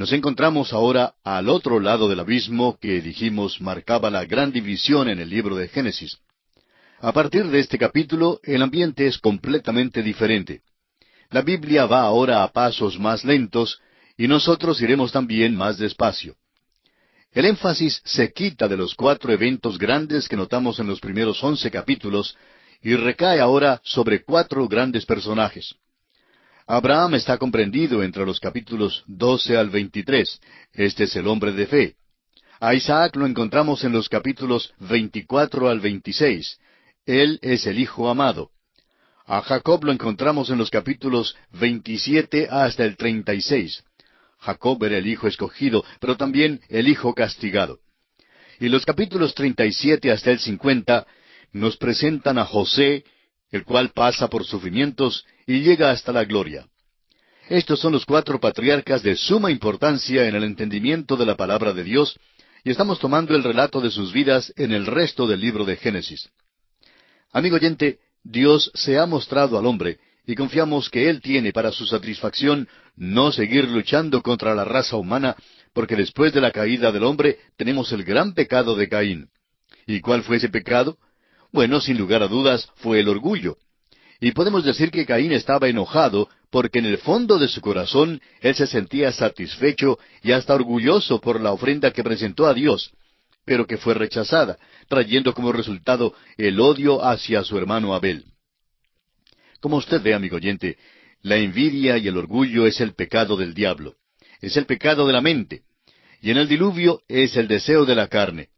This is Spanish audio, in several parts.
Nos encontramos ahora al otro lado del abismo que dijimos marcaba la gran división en el libro de Génesis. A partir de este capítulo, el ambiente es completamente diferente. La Biblia va ahora a pasos más lentos y nosotros iremos también más despacio. El énfasis se quita de los 4 eventos grandes que notamos en los primeros 11 capítulos y recae ahora sobre 4 grandes personajes. Abraham está comprendido entre los capítulos 12 al 23. Este es el hombre de fe. A Isaac lo encontramos en los capítulos 24 al 26. Él es el hijo amado. A Jacob lo encontramos en los capítulos 27 hasta el 36. Jacob era el hijo escogido, pero también el hijo castigado. Y los capítulos 37 hasta el 50 nos presentan a José, el cual pasa por sufrimientos y llega hasta la gloria. Estos son los 4 patriarcas de suma importancia en el entendimiento de la palabra de Dios, y estamos tomando el relato de sus vidas en el resto del libro de Génesis. Amigo oyente, Dios se ha mostrado al hombre, y confiamos que Él tiene para su satisfacción no seguir luchando contra la raza humana, porque después de la caída del hombre tenemos el gran pecado de Caín. ¿Y cuál fue ese pecado? Bueno, sin lugar a dudas, fue el orgullo. Y podemos decir que Caín estaba enojado porque en el fondo de su corazón él se sentía satisfecho y hasta orgulloso por la ofrenda que presentó a Dios, pero que fue rechazada, trayendo como resultado el odio hacia su hermano Abel. Como usted ve, amigo oyente, la envidia y el orgullo es el pecado del diablo. Es el pecado de la mente. Y en el diluvio es el deseo de la carne.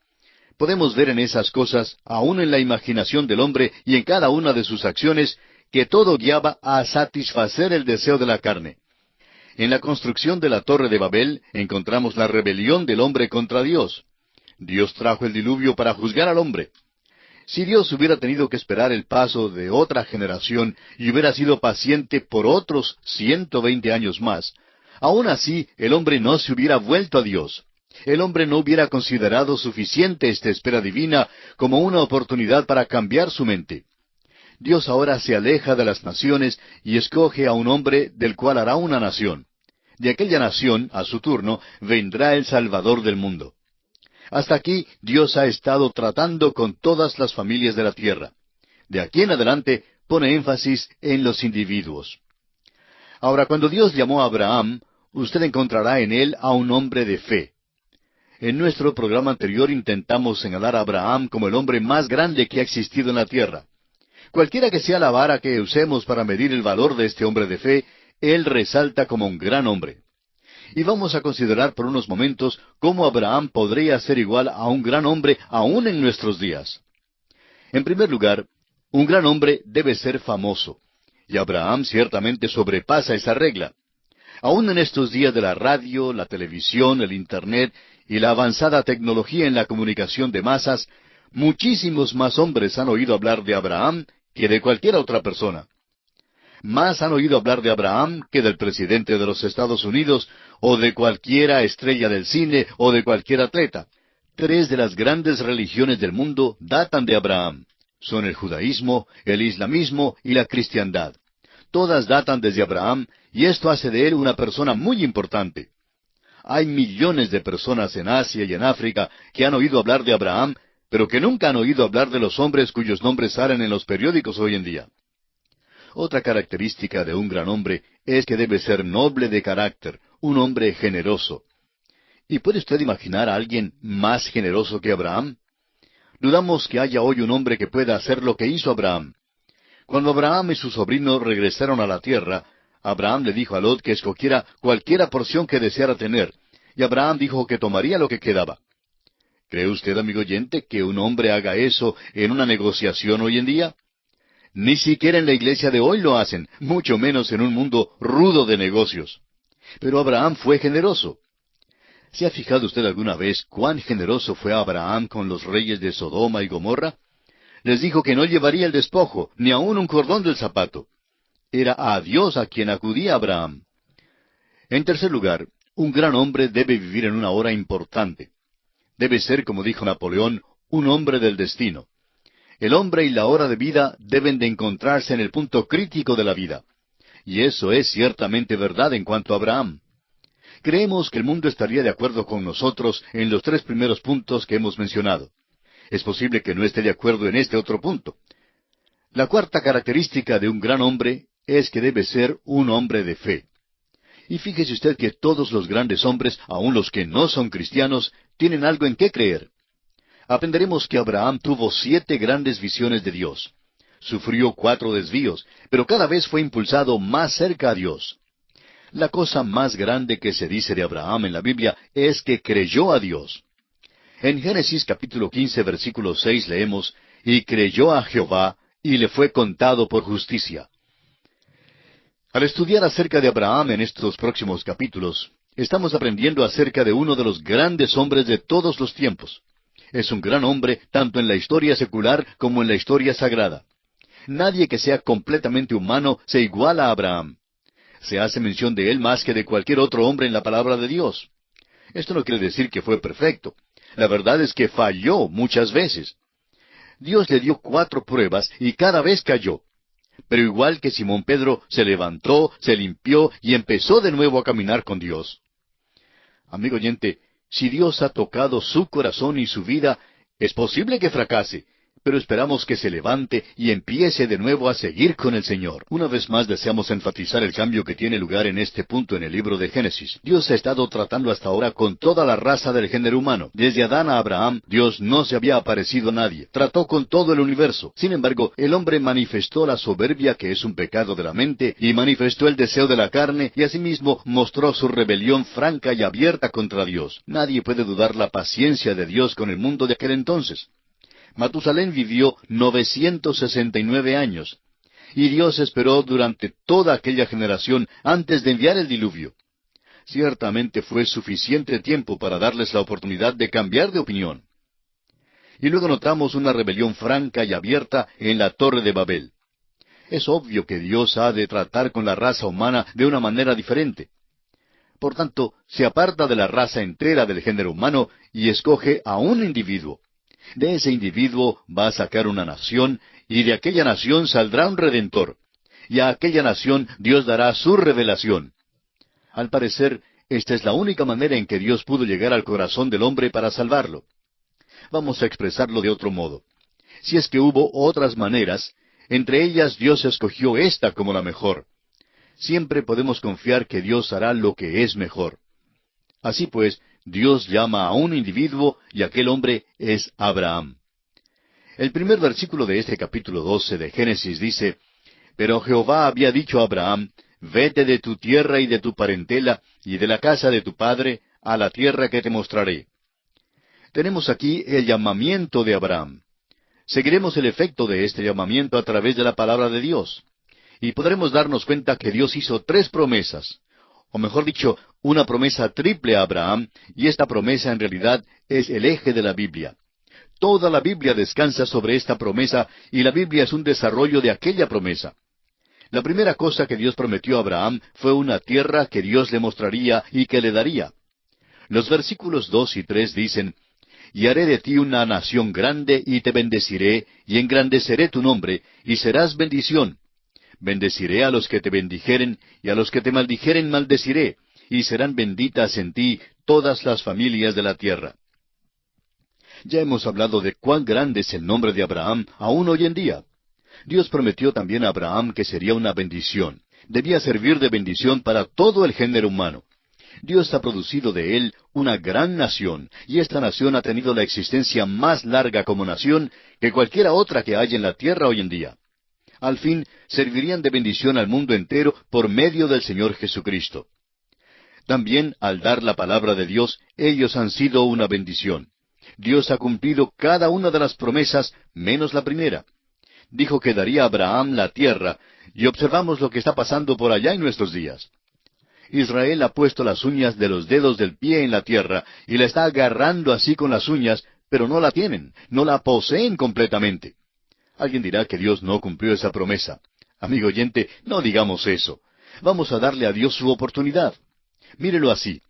Podemos ver en esas cosas, aún en la imaginación del hombre y en cada una de sus acciones, que todo guiaba a satisfacer el deseo de la carne. En la construcción de la Torre de Babel encontramos la rebelión del hombre contra Dios. Dios trajo el diluvio para juzgar al hombre. Si Dios hubiera tenido que esperar el paso de otra generación y hubiera sido paciente por otros 120 años más, aún así el hombre no se hubiera vuelto a Dios. El hombre no hubiera considerado suficiente esta espera divina como una oportunidad para cambiar su mente. Dios ahora se aleja de las naciones y escoge a un hombre del cual hará una nación. De aquella nación, a su turno, vendrá el Salvador del mundo. Hasta aquí Dios ha estado tratando con todas las familias de la tierra. De aquí en adelante pone énfasis en los individuos. Ahora, cuando Dios llamó a Abraham, usted encontrará en él a un hombre de fe. En nuestro programa anterior intentamos señalar a Abraham como el hombre más grande que ha existido en la tierra. Cualquiera que sea la vara que usemos para medir el valor de este hombre de fe, él resalta como un gran hombre. Y vamos a considerar por unos momentos cómo Abraham podría ser igual a un gran hombre aún en nuestros días. En primer lugar, un gran hombre debe ser famoso. Y Abraham ciertamente sobrepasa esa regla. Aún en estos días de la radio, la televisión, el Internet y la avanzada tecnología en la comunicación de masas, muchísimos más hombres han oído hablar de Abraham que de cualquier otra persona. Más han oído hablar de Abraham que del presidente de los Estados Unidos, o de cualquiera estrella del cine, o de cualquier atleta. 3 de las grandes religiones del mundo datan de Abraham. Son el judaísmo, el islamismo y la cristiandad. Todas datan desde Abraham, y esto hace de él una persona muy importante. Hay millones de personas en Asia y en África que han oído hablar de Abraham, pero que nunca han oído hablar de los hombres cuyos nombres salen en los periódicos hoy en día. Otra característica de un gran hombre es que debe ser noble de carácter, un hombre generoso. ¿Y puede usted imaginar a alguien más generoso que Abraham? Dudamos que haya hoy un hombre que pueda hacer lo que hizo Abraham. Cuando Abraham y su sobrino regresaron a la tierra, Abraham le dijo a Lot que escogiera cualquiera porción que deseara tener, y Abraham dijo que tomaría lo que quedaba. ¿Cree usted, amigo oyente, que un hombre haga eso en una negociación hoy en día? Ni siquiera en la iglesia de hoy lo hacen, mucho menos en un mundo rudo de negocios. Pero Abraham fue generoso. ¿Se ha fijado usted alguna vez cuán generoso fue Abraham con los reyes de Sodoma y Gomorra? Les dijo que no llevaría el despojo, ni aun un cordón del zapato. Era a Dios a quien acudía Abraham. En tercer lugar, un gran hombre debe vivir en una hora importante. Debe ser, como dijo Napoleón, un hombre del destino. El hombre y la hora de vida deben de encontrarse en el punto crítico de la vida. Y eso es ciertamente verdad en cuanto a Abraham. Creemos que el mundo estaría de acuerdo con nosotros en los tres primeros puntos que hemos mencionado. Es posible que no esté de acuerdo en este otro punto. La cuarta característica de un gran hombre es que debe ser un hombre de fe. Y fíjese usted que todos los grandes hombres, aun los que no son cristianos, tienen algo en qué creer. Aprenderemos que Abraham tuvo 7 grandes visiones de Dios. Sufrió 4 desvíos, pero cada vez fue impulsado más cerca a Dios. La cosa más grande que se dice de Abraham en la Biblia es que creyó a Dios. En Génesis capítulo 15, versículo 6 leemos, «Y creyó a Jehová, y le fue contado por justicia». Al estudiar acerca de Abraham en estos próximos capítulos, estamos aprendiendo acerca de uno de los grandes hombres de todos los tiempos. Es un gran hombre tanto en la historia secular como en la historia sagrada. Nadie que sea completamente humano se iguala a Abraham. Se hace mención de él más que de cualquier otro hombre en la palabra de Dios. Esto no quiere decir que fue perfecto. La verdad es que falló muchas veces. Dios le dio 4 pruebas y cada vez cayó. Pero igual que Simón Pedro, se levantó, se limpió y empezó de nuevo a caminar con Dios. Amigo oyente, si Dios ha tocado su corazón y su vida, es posible que fracase, pero esperamos que se levante y empiece de nuevo a seguir con el Señor. Una vez más deseamos enfatizar el cambio que tiene lugar en este punto en el libro de Génesis. Dios ha estado tratando hasta ahora con toda la raza del género humano. Desde Adán a Abraham, Dios no se había aparecido a nadie. Trató con todo el universo. Sin embargo, el hombre manifestó la soberbia, que es un pecado de la mente, y manifestó el deseo de la carne, y asimismo mostró su rebelión franca y abierta contra Dios. Nadie puede dudar la paciencia de Dios con el mundo de aquel entonces. Matusalén vivió 969 años, y Dios esperó durante toda aquella generación antes de enviar el diluvio. Ciertamente fue suficiente tiempo para darles la oportunidad de cambiar de opinión. Y luego notamos una rebelión franca y abierta en la Torre de Babel. Es obvio que Dios ha de tratar con la raza humana de una manera diferente. Por tanto, se aparta de la raza entera del género humano y escoge a un individuo. De ese individuo va a sacar una nación, y de aquella nación saldrá un redentor. Y a aquella nación Dios dará su revelación. Al parecer, esta es la única manera en que Dios pudo llegar al corazón del hombre para salvarlo. Vamos a expresarlo de otro modo. Si es que hubo otras maneras, entre ellas Dios escogió esta como la mejor. Siempre podemos confiar que Dios hará lo que es mejor. Así pues, Dios llama a un individuo y aquel hombre es Abraham. El primer versículo de este capítulo 12 de Génesis dice, «Pero Jehová había dicho a Abraham, vete de tu tierra y de tu parentela y de la casa de tu padre a la tierra que te mostraré». Tenemos aquí el llamamiento de Abraham. Seguiremos el efecto de este llamamiento a través de la palabra de Dios. Y podremos darnos cuenta que Dios hizo 3 promesas. O mejor dicho, una promesa triple a Abraham, y esta promesa en realidad es el eje de la Biblia. Toda la Biblia descansa sobre esta promesa, y la Biblia es un desarrollo de aquella promesa. La primera cosa que Dios prometió a Abraham fue una tierra que Dios le mostraría y que le daría. Los versículos 2 y 3 dicen, «Y haré de ti una nación grande, y te bendeciré, y engrandeceré tu nombre, y serás bendición. Bendeciré a los que te bendijeren, y a los que te maldijeren maldeciré, y serán benditas en ti todas las familias de la tierra». Ya hemos hablado de cuán grande es el nombre de Abraham aún hoy en día. Dios prometió también a Abraham que sería una bendición. Debía servir de bendición para todo el género humano. Dios ha producido de él una gran nación, y esta nación ha tenido la existencia más larga como nación que cualquiera otra que haya en la tierra hoy en día. Al fin, servirían de bendición al mundo entero por medio del Señor Jesucristo. También, al dar la palabra de Dios, ellos han sido una bendición. Dios ha cumplido cada una de las promesas, menos la primera. Dijo que daría a Abraham la tierra, y observamos lo que está pasando por allá en nuestros días. Israel ha puesto las uñas de los dedos del pie en la tierra, y la está agarrando así con las uñas, pero no la tienen, no la poseen completamente. Alguien dirá que Dios no cumplió esa promesa. Amigo oyente, no digamos eso. Vamos a darle a Dios su oportunidad. Mírelo así.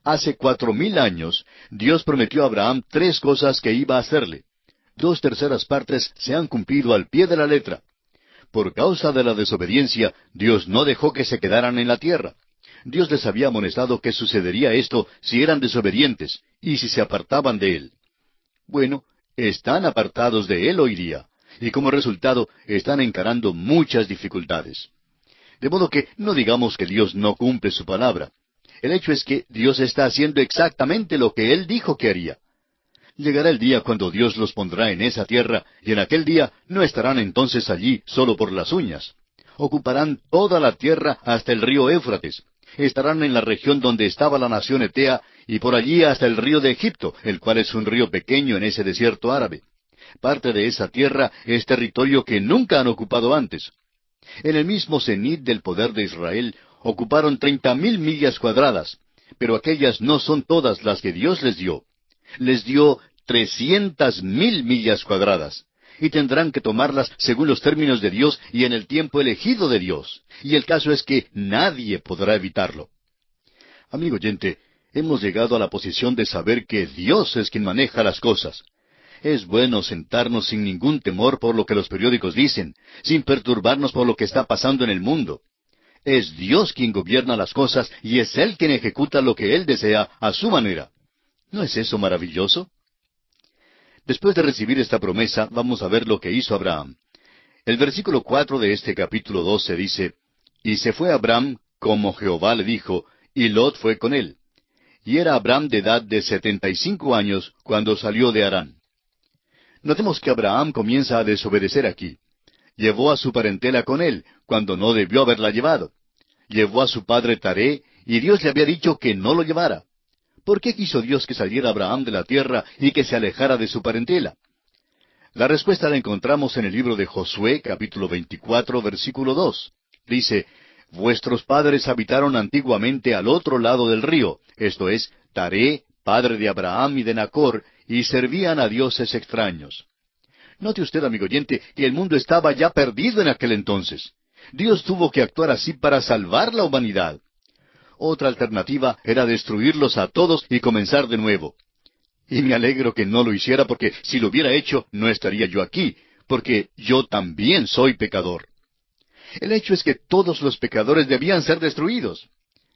Hace 4,000 años, Dios prometió a Abraham 3 cosas que iba a hacerle. 2/3 partes se han cumplido al pie de la letra. Por causa de la desobediencia, Dios no dejó que se quedaran en la tierra. Dios les había amonestado que sucedería esto si eran desobedientes y si se apartaban de Él. Bueno, están apartados de Él hoy día, y como resultado están encarando muchas dificultades. De modo que no digamos que Dios no cumple su palabra. El hecho es que Dios está haciendo exactamente lo que Él dijo que haría. Llegará el día cuando Dios los pondrá en esa tierra, y en aquel día no estarán entonces allí solo por las uñas. Ocuparán toda la tierra hasta el río Éufrates. Estarán en la región donde estaba la nación Etea, y por allí hasta el río de Egipto, el cual es un río pequeño en ese desierto árabe. Parte de esa tierra es territorio que nunca han ocupado antes. En el mismo cenit del poder de Israel ocuparon 30,000 millas cuadradas, pero aquellas no son todas las que Dios les dio. Les dio 300,000 millas cuadradas, y tendrán que tomarlas según los términos de Dios y en el tiempo elegido de Dios. Y el caso es que nadie podrá evitarlo. Amigo oyente, hemos llegado a la posición de saber que Dios es quien maneja las cosas. Es bueno sentarnos sin ningún temor por lo que los periódicos dicen, sin perturbarnos por lo que está pasando en el mundo. Es Dios quien gobierna las cosas y es Él quien ejecuta lo que Él desea a su manera. ¿No es eso maravilloso? Después de recibir esta promesa, vamos a ver lo que hizo Abraham. El versículo 4 de este capítulo 12 dice, «Y se fue Abraham, como Jehová le dijo, y Lot fue con él. Y era Abraham de edad de 75 años cuando salió de Harán». Notemos que Abraham comienza a desobedecer aquí. Llevó a su parentela con él, cuando no debió haberla llevado. Llevó a su padre Taré, y Dios le había dicho que no lo llevara. ¿Por qué quiso Dios que saliera Abraham de la tierra y que se alejara de su parentela? La respuesta la encontramos en el libro de Josué, capítulo 24, versículo 2. Dice, «Vuestros padres habitaron antiguamente al otro lado del río, esto es, Taré, padre de Abraham y de Nacor, y servían a dioses extraños». Note usted, amigo oyente, que el mundo estaba ya perdido en aquel entonces. Dios tuvo que actuar así para salvar la humanidad. Otra alternativa era destruirlos a todos y comenzar de nuevo. Y me alegro que no lo hiciera, porque si lo hubiera hecho, no estaría yo aquí, porque yo también soy pecador. El hecho es que todos los pecadores debían ser destruidos.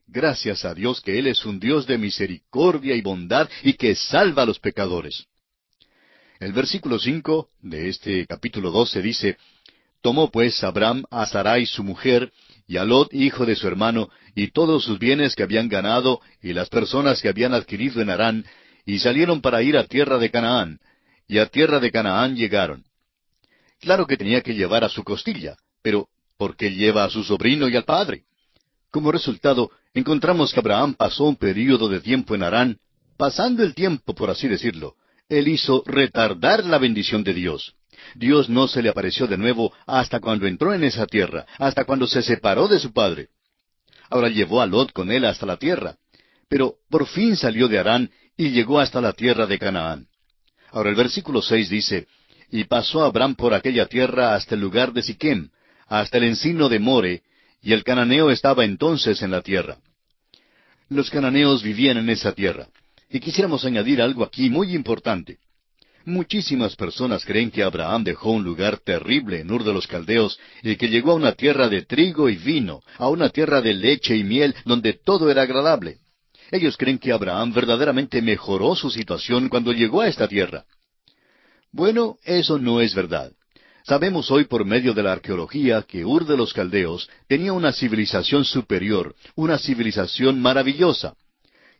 Gracias a Dios que Él es un Dios de misericordia y bondad y que salva a los pecadores. El versículo 5 de este capítulo 12 dice, «Tomó pues Abraham a Sarai su mujer, y a Lot hijo de su hermano, y todos sus bienes que habían ganado, y las personas que habían adquirido en Harán, y salieron para ir a tierra de Canaán, y a tierra de Canaán llegaron». Claro que tenía que llevar a su costilla, pero ¿por qué lleva a su sobrino y al padre? Como resultado, encontramos que Abraham pasó un período de tiempo en Harán, pasando el tiempo, por así decirlo. Él hizo retardar la bendición de Dios. Dios no se le apareció de nuevo hasta cuando entró en esa tierra, hasta cuando se separó de su padre. Ahora llevó a Lot con él hasta la tierra, pero por fin salió de Harán y llegó hasta la tierra de Canaán. Ahora el versículo 6 dice, «Y pasó Abraham por aquella tierra hasta el lugar de Siquem, hasta el encino de More, y el cananeo estaba entonces en la tierra». Los cananeos vivían en esa tierra. Y quisiéramos añadir algo aquí muy importante. Muchísimas personas creen que Abraham dejó un lugar terrible en Ur de los Caldeos y que llegó a una tierra de trigo y vino, a una tierra de leche y miel donde todo era agradable. Ellos creen que Abraham verdaderamente mejoró su situación cuando llegó a esta tierra. Bueno, eso no es verdad. Sabemos hoy por medio de la arqueología que Ur de los Caldeos tenía una civilización superior, una civilización maravillosa.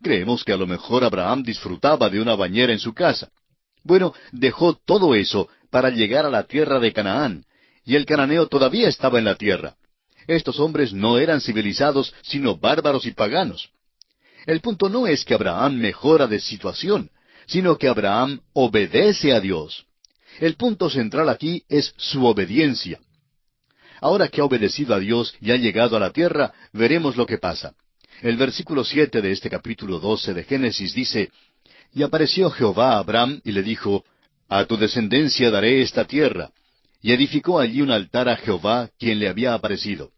Creemos que a lo mejor Abraham disfrutaba de una bañera en su casa. Bueno, dejó todo eso para llegar a la tierra de Canaán, y el cananeo todavía estaba en la tierra. Estos hombres no eran civilizados, sino bárbaros y paganos. El punto no es que Abraham mejora de situación, sino que Abraham obedece a Dios. El punto central aquí es su obediencia. Ahora que ha obedecido a Dios y ha llegado a la tierra, veremos lo que pasa. El versículo 7 de este capítulo 12 de Génesis dice, «Y apareció Jehová a Abraham y le dijo, A tu descendencia daré esta tierra. Y edificó allí un altar a Jehová, quien le había aparecido».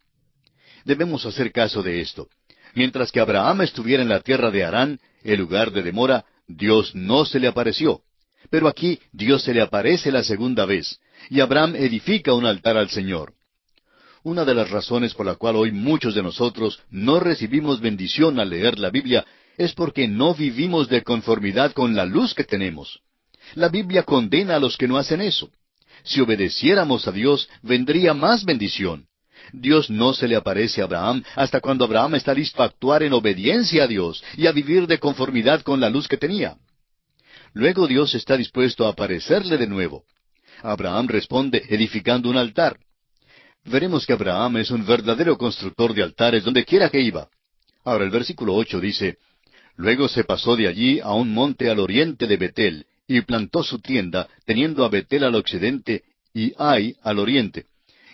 Debemos hacer caso de esto. Mientras que Abraham estuviera en la tierra de Harán, el lugar de demora, Dios no se le apareció. Pero aquí Dios se le aparece la segunda vez, y Abraham edifica un altar al Señor. Una de las razones por la cual hoy muchos de nosotros no recibimos bendición al leer la Biblia es porque no vivimos de conformidad con la luz que tenemos. La Biblia condena a los que no hacen eso. Si obedeciéramos a Dios, vendría más bendición. Dios no se le aparece a Abraham hasta cuando Abraham está listo a actuar en obediencia a Dios y a vivir de conformidad con la luz que tenía. Luego Dios está dispuesto a aparecerle de nuevo. Abraham responde edificando un altar. Veremos que Abraham es un verdadero constructor de altares donde quiera que iba. Ahora el versículo 8 dice, Luego se pasó de allí a un monte al oriente de Betel, y plantó su tienda, teniendo a Betel al occidente y Ai al oriente.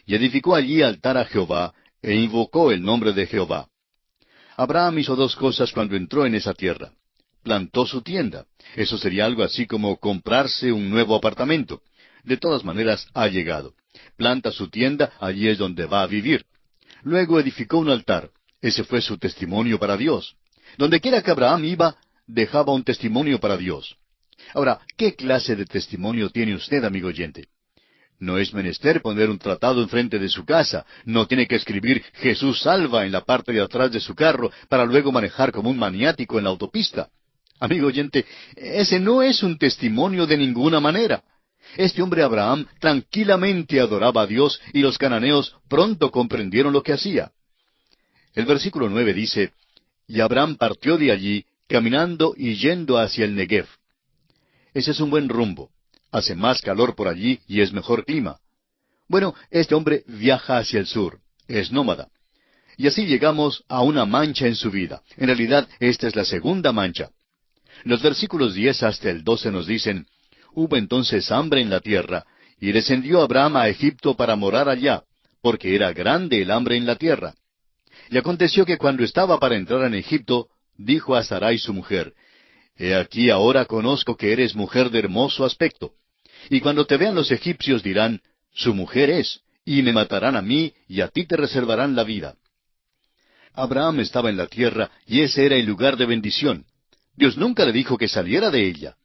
Y edificó allí altar a Jehová, e invocó el nombre de Jehová. Abraham hizo dos cosas cuando entró en esa tierra. Plantó su tienda. Eso sería algo así como comprarse un nuevo apartamento. De todas maneras, ha llegado. Planta su tienda, allí es donde va a vivir. Luego edificó un altar. Ese fue su testimonio para Dios. Donde quiera que Abraham iba, dejaba un testimonio para Dios. Ahora, ¿qué clase de testimonio tiene usted, amigo oyente? No es menester poner un tratado enfrente de su casa. No tiene que escribir Jesús salva en la parte de atrás de su carro para luego manejar como un maniático en la autopista. Amigo oyente, ese no es un testimonio de ninguna manera. Este hombre Abraham tranquilamente adoraba a Dios y los cananeos pronto comprendieron lo que hacía. El versículo 9 dice, Y Abraham partió de allí, caminando y yendo hacia el Negev. Ese es un buen rumbo. Hace más calor por allí y es mejor clima. Bueno, este hombre viaja hacia el sur. Es nómada. Y así llegamos a una mancha en su vida. En realidad, esta es la segunda mancha. Los versículos 10 hasta el 12 nos dicen, Hubo entonces hambre en la tierra, y descendió Abraham a Egipto para morar allá, porque era grande el hambre en la tierra. Y aconteció que cuando estaba para entrar en Egipto, dijo a Sarai su mujer, He aquí ahora conozco que eres mujer de hermoso aspecto. Y cuando te vean los egipcios dirán, Su mujer es, y me matarán a mí, y a ti te reservarán la vida. Abraham estaba en la tierra, y ese era el lugar de bendición. Dios nunca le dijo que saliera de ella.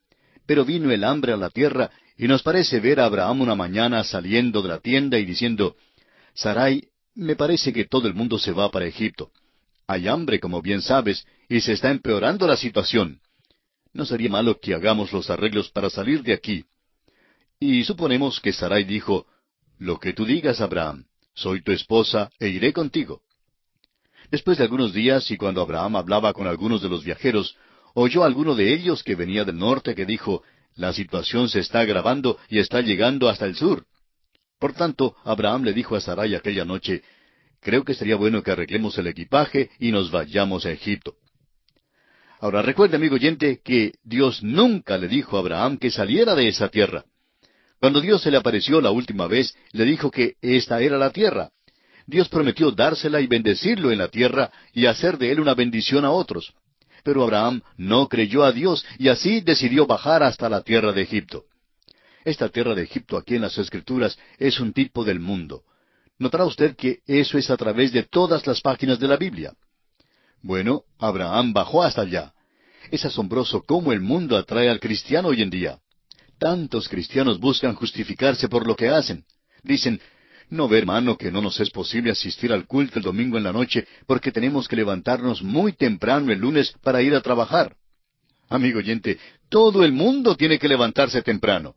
Pero vino el hambre a la tierra, y nos parece ver a Abraham una mañana saliendo de la tienda y diciendo, Sarai, me parece que todo el mundo se va para Egipto. Hay hambre, como bien sabes, y se está empeorando la situación. No sería malo que hagamos los arreglos para salir de aquí. Y suponemos que Sarai dijo, Lo que tú digas, Abraham, soy tu esposa e iré contigo. Después de algunos días, y cuando Abraham hablaba con algunos de los viajeros, oyó a alguno de ellos que venía del norte que dijo, La situación se está agravando y está llegando hasta el sur. Por tanto, Abraham le dijo a Sarai aquella noche, Creo que sería bueno que arreglemos el equipaje y nos vayamos a Egipto. Ahora recuerde, amigo oyente, que Dios nunca le dijo a Abraham que saliera de esa tierra. Cuando Dios se le apareció la última vez, le dijo que esta era la tierra. Dios prometió dársela y bendecirlo en la tierra y hacer de él una bendición a otros. Pero Abraham no creyó a Dios y así decidió bajar hasta la tierra de Egipto. Esta tierra de Egipto aquí en las Escrituras es un tipo del mundo. Notará usted que eso es a través de todas las páginas de la Biblia. Bueno, Abraham bajó hasta allá. Es asombroso cómo el mundo atrae al cristiano hoy en día. Tantos cristianos buscan justificarse por lo que hacen. Dicen, ¿no ve, hermano, que no nos es posible asistir al culto el domingo en la noche porque tenemos que levantarnos muy temprano el lunes para ir a trabajar? Amigo oyente, todo el mundo tiene que levantarse temprano.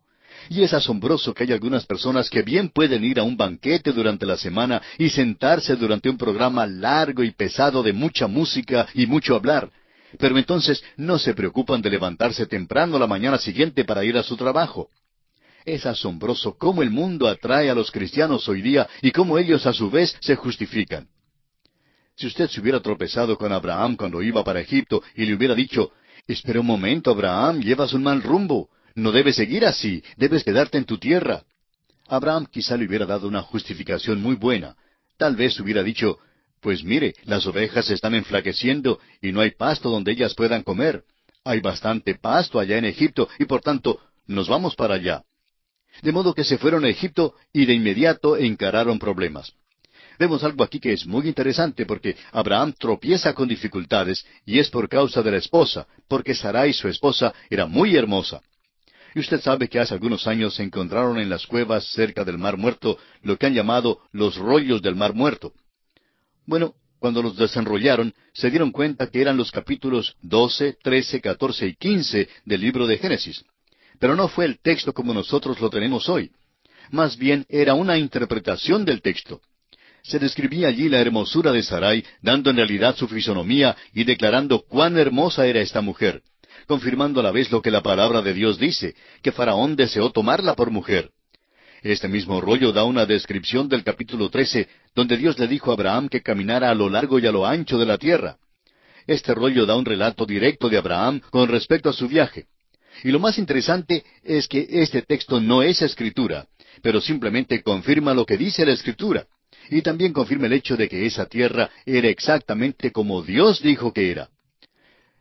Y es asombroso que hay algunas personas que bien pueden ir a un banquete durante la semana y sentarse durante un programa largo y pesado de mucha música y mucho hablar, pero entonces no se preocupan de levantarse temprano la mañana siguiente para ir a su trabajo. Es asombroso cómo el mundo atrae a los cristianos hoy día y cómo ellos a su vez se justifican. Si usted se hubiera tropezado con Abraham cuando iba para Egipto y le hubiera dicho, «Espera un momento, Abraham, llevas un mal rumbo. No debes seguir así, debes quedarte en tu tierra». Abraham quizá le hubiera dado una justificación muy buena. Tal vez hubiera dicho, «Pues mire, las ovejas se están enflaqueciendo y no hay pasto donde ellas puedan comer. Hay bastante pasto allá en Egipto y por tanto nos vamos para allá». De modo que se fueron a Egipto y de inmediato encararon problemas. Vemos algo aquí que es muy interesante porque Abraham tropieza con dificultades y es por causa de la esposa, porque Sarai, su esposa, era muy hermosa. Y usted sabe que hace algunos años se encontraron en las cuevas cerca del Mar Muerto lo que han llamado los rollos del Mar Muerto. Bueno, cuando los desenrollaron, se dieron cuenta que eran los capítulos 12, 13, 14 y 15 del libro de Génesis. Pero no fue el texto como nosotros lo tenemos hoy. Más bien era una interpretación del texto. Se describía allí la hermosura de Sarai, dando en realidad su fisonomía y declarando cuán hermosa era esta mujer, confirmando a la vez lo que la palabra de Dios dice, que Faraón deseó tomarla por mujer. Este mismo rollo da una descripción del capítulo 13, donde Dios le dijo a Abraham que caminara a lo largo y a lo ancho de la tierra. Este rollo da un relato directo de Abraham con respecto a su viaje. Y lo más interesante es que este texto no es escritura, pero simplemente confirma lo que dice la escritura. Y también confirma el hecho de que esa tierra era exactamente como Dios dijo que era.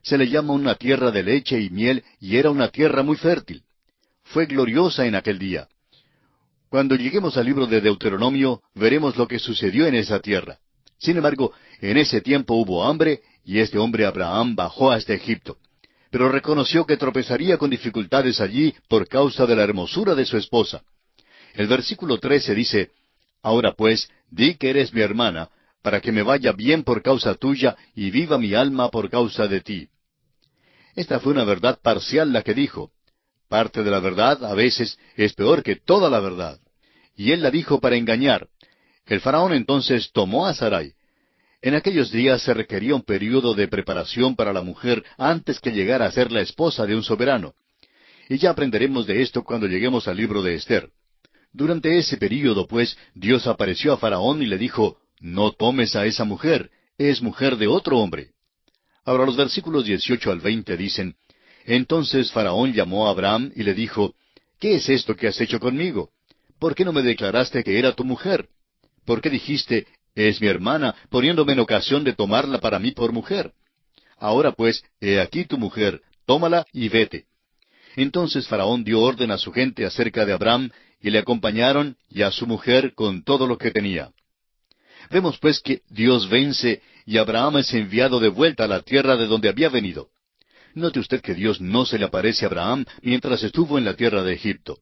Se le llama una tierra de leche y miel, y era una tierra muy fértil. Fue gloriosa en aquel día. Cuando lleguemos al libro de Deuteronomio, veremos lo que sucedió en esa tierra. Sin embargo, en ese tiempo hubo hambre, y este hombre Abraham bajó hasta Egipto. Pero reconoció que tropezaría con dificultades allí por causa de la hermosura de su esposa. El versículo 13 dice, «Ahora pues, di que eres mi hermana, para que me vaya bien por causa tuya, y viva mi alma por causa de ti». Esta fue una verdad parcial la que dijo. Parte de la verdad, a veces, es peor que toda la verdad. Y él la dijo para engañar. El faraón entonces tomó a Sarai. En aquellos días se requería un período de preparación para la mujer antes que llegara a ser la esposa de un soberano. Y ya aprenderemos de esto cuando lleguemos al libro de Esther. Durante ese período, pues, Dios apareció a Faraón y le dijo, «No tomes a esa mujer, es mujer de otro hombre». Ahora los versículos 18 al 20 dicen, «Entonces Faraón llamó a Abraham y le dijo, ¿qué es esto que has hecho conmigo? ¿Por qué no me declaraste que era tu mujer? ¿Por qué dijiste, es mi hermana, poniéndome en ocasión de tomarla para mí por mujer? Ahora pues, he aquí tu mujer, tómala y vete». Entonces Faraón dio orden a su gente acerca de Abraham, y le acompañaron, y a su mujer con todo lo que tenía. Vemos pues que Dios vence, y Abraham es enviado de vuelta a la tierra de donde había venido. Note usted que Dios no se le aparece a Abraham mientras estuvo en la tierra de Egipto.